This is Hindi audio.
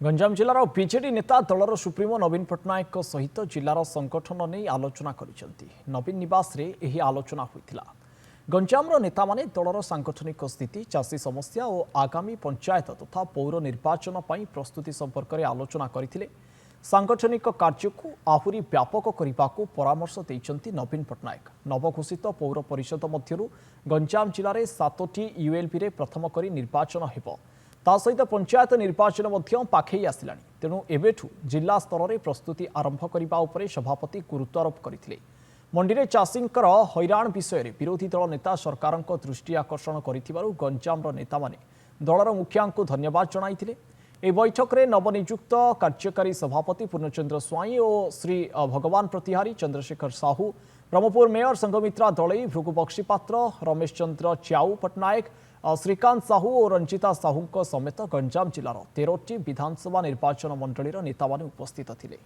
गंजाम जिलार बीजेडी नेता दलर सुप्रीमो नवीन पट्टनायक सहित जिलार संगठन नहीं आलोचना करिसेंती। नवीन निवास रे एही आलोचना होइतिला। गंजामर नेता माने दलर सांगठनिक स्थिति, चाषी समस्या और आगामी पंचायत तथा पौर निर्वाचन पई प्रस्तुति संपर्क में आलोचना करथिले। सांगठनिक कार्य को आहुरी व्यापक करने को परामर्श देइचंती नवीन पट्टनायक। नवघोषित पौर परिषद मध्यरु गंजाम जिले में 7टी यूएलपी रे प्रथम करी निर्वाचन हेबो। ता सहित पंचायत निर्वाचन पाखई आसिलानी। तेणु एबेठु जिला स्तर में प्रस्तुति आरंभ करने उपरे सभापति गुरुत्वारोप करथिले। मंडी में चाषींकर हैरान विषय में विरोधी दल नेता सरकार दृष्टि आकर्षण करिथिबारु गंजामर नेता माने दलर मुखिया को धन्यवाद जणाइथिले। ए बैठक में नवनियुक्त कार्यकारी सभापति पूर्णचंद्र स्वाई और श्री भगवान प्रतिहारी, चंद्रशेखर साहू, ब्रह्मपुर मेयर संघमित्रा दलई, भृगु बक्षीपात्र, रमेश चंद्र च्याऊ पट्टनायक, श्रीकांत साहू और रंजिता साहू समेत गंजाम जिलार 13टी विधानसभा निर्वाचन मंडलीर नेता उपस्थित थिले।